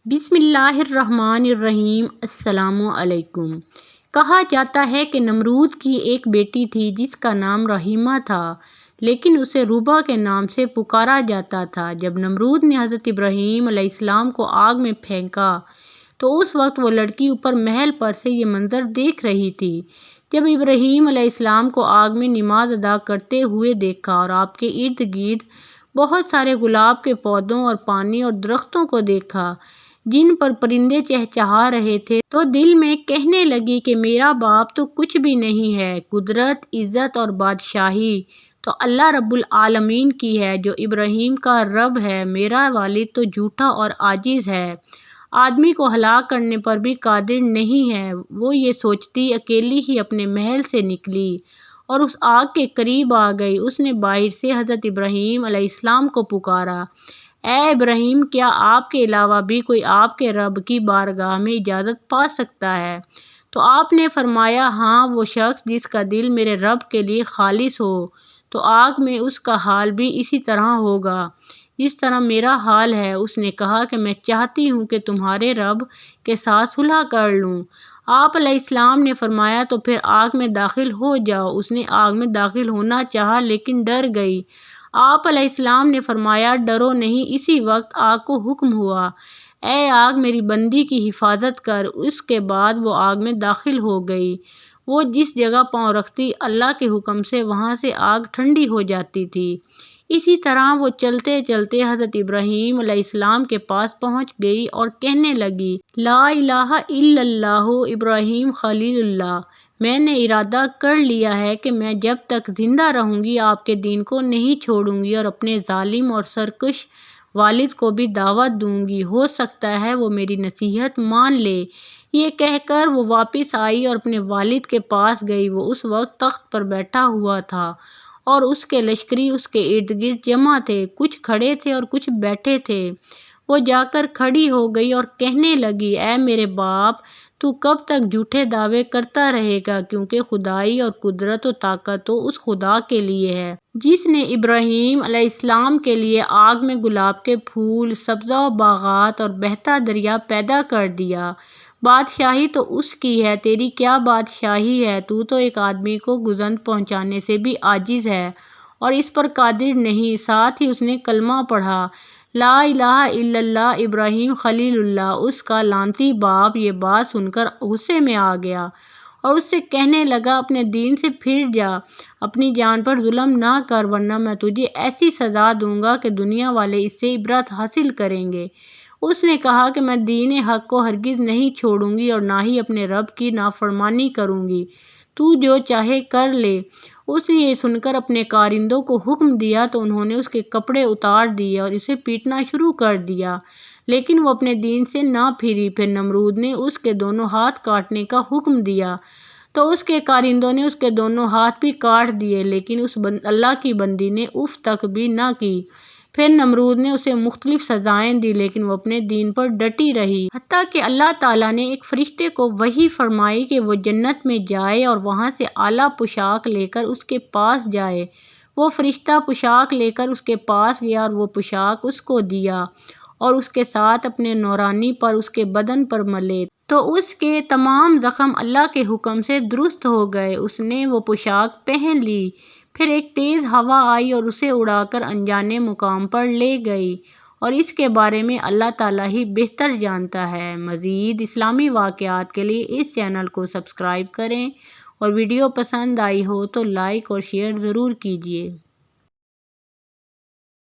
بسم اللہ الرحمن الرحیم۔ السلام علیکم۔ کہا جاتا ہے کہ نمرود کی ایک بیٹی تھی جس کا نام رحیمہ تھا، لیکن اسے روبہ کے نام سے پکارا جاتا تھا۔ جب نمرود نے حضرت ابراہیم علیہ السلام کو آگ میں پھینکا تو اس وقت وہ لڑکی اوپر محل پر سے یہ منظر دیکھ رہی تھی۔ جب ابراہیم علیہ السلام کو آگ میں نماز ادا کرتے ہوئے دیکھا اور آپ کے ارد گرد بہت سارے گلاب کے پودوں اور پانی اور درختوں کو دیکھا جن پر پرندے چہچہا رہے تھے، تو دل میں کہنے لگی کہ میرا باپ تو کچھ بھی نہیں ہے۔ قدرت، عزت اور بادشاہی تو اللہ رب العالمین کی ہے جو ابراہیم کا رب ہے۔ میرا والد تو جھوٹا اور عاجز ہے، آدمی کو ہلاک کرنے پر بھی قادر نہیں ہے۔ وہ یہ سوچتی اکیلی ہی اپنے محل سے نکلی اور اس آگ کے قریب آ گئی۔ اس نے باہر سے حضرت ابراہیم علیہ السلام کو پکارا، اے ابراہیم، کیا آپ کے علاوہ بھی کوئی آپ کے رب کی بارگاہ میں اجازت پا سکتا ہے؟ تو آپ نے فرمایا، ہاں، وہ شخص جس کا دل میرے رب کے لیے خالص ہو۔ تو آگ میں اس کا حال بھی اسی طرح ہوگا جس طرح میرا حال ہے۔ اس نے کہا کہ میں چاہتی ہوں کہ تمہارے رب کے ساتھ صلح کر لوں۔ آپ علیہ السلام نے فرمایا، تو پھر آگ میں داخل ہو جاؤ۔ اس نے آگ میں داخل ہونا چاہا لیکن ڈر گئی۔ آپ علیہ السلام نے فرمایا، ڈرو نہیں۔ اسی وقت آگ کو حکم ہوا، اے آگ، میری بندی کی حفاظت کر۔ اس کے بعد وہ آگ میں داخل ہو گئی۔ وہ جس جگہ پاؤں رکھتی، اللہ کے حکم سے وہاں سے آگ ٹھنڈی ہو جاتی تھی۔ اسی طرح وہ چلتے چلتے حضرت ابراہیم علیہ السلام کے پاس پہنچ گئی اور کہنے لگی، لا الہ الا اللہ ابراہیم خلیل اللہ، میں نے ارادہ کر لیا ہے کہ میں جب تک زندہ رہوں گی آپ کے دین کو نہیں چھوڑوں گی اور اپنے ظالم اور سرکش والد کو بھی دعوت دوں گی، ہو سکتا ہے وہ میری نصیحت مان لے۔ یہ کہہ کر وہ واپس آئی اور اپنے والد کے پاس گئی۔ وہ اس وقت تخت پر بیٹھا ہوا تھا اور اس کے لشکری اس کے ارد گرد جمع تھے، کچھ کھڑے تھے اور کچھ بیٹھے تھے۔ وہ جا کر کھڑی ہو گئی اور کہنے لگی، اے میرے باپ، تو کب تک جھوٹے دعوے کرتا رہے گا؟ کیونکہ خدائی اور قدرت و طاقت تو اس خدا کے لیے ہے جس نے ابراہیم علیہ السلام کے لیے آگ میں گلاب کے پھول، سبزہ باغات اور بہتا دریا پیدا کر دیا۔ بادشاہی تو اس کی ہے، تیری کیا بادشاہی ہے؟ تو ایک آدمی کو گزند پہنچانے سے بھی عاجز ہے اور اس پر قادر نہیں۔ ساتھ ہی اس نے کلمہ پڑھا، لا الہ الا اللہ ابراہیم خلیل اللہ۔ اس کا لعنتی باپ یہ بات سن کر غصے میں آ گیا اور اس سے کہنے لگا، اپنے دین سے پھر جا، اپنی جان پر ظلم نہ کر، ورنہ میں تجھے ایسی سزا دوں گا کہ دنیا والے اس سے عبرت حاصل کریں گے۔ اس نے کہا کہ میں دین حق کو ہرگز نہیں چھوڑوں گی اور نہ ہی اپنے رب کی نافرمانی کروں گی، تو جو چاہے کر لے۔ اس نے یہ سن کر اپنے کارندوں کو حکم دیا تو انہوں نے اس کے کپڑے اتار دیے اور اسے پیٹنا شروع کر دیا، لیکن وہ اپنے دین سے نہ پھری۔ پھر نمرود نے اس کے دونوں ہاتھ کاٹنے کا حکم دیا تو اس کے کارندوں نے اس کے دونوں ہاتھ بھی کاٹ دیے، لیکن اس اللہ کی بندی نے اف تک بھی نہ کی۔ پھر نمرود نے اسے مختلف سزائیں دی لیکن وہ اپنے دین پر ڈٹی رہی، حتیٰ کہ اللہ تعالیٰ نے ایک فرشتے کو وحی فرمائی کہ وہ جنت میں جائے اور وہاں سے اعلیٰ پوشاک لے کر اس کے پاس جائے۔ وہ فرشتہ پوشاک لے کر اس کے پاس گیا اور وہ پوشاک اس کو دیا اور اس کے ساتھ اپنے نورانی پر اس کے بدن پر ملے تو اس کے تمام زخم اللہ کے حکم سے درست ہو گئے۔ اس نے وہ پوشاک پہن لی۔ پھر ایک تیز ہوا آئی اور اسے اڑا کر انجانے مقام پر لے گئی، اور اس کے بارے میں اللہ تعالیٰ ہی بہتر جانتا ہے۔ مزید اسلامی واقعات کے لیے اس چینل کو سبسکرائب کریں اور ویڈیو پسند آئی ہو تو لائک اور شیئر ضرور کیجیے۔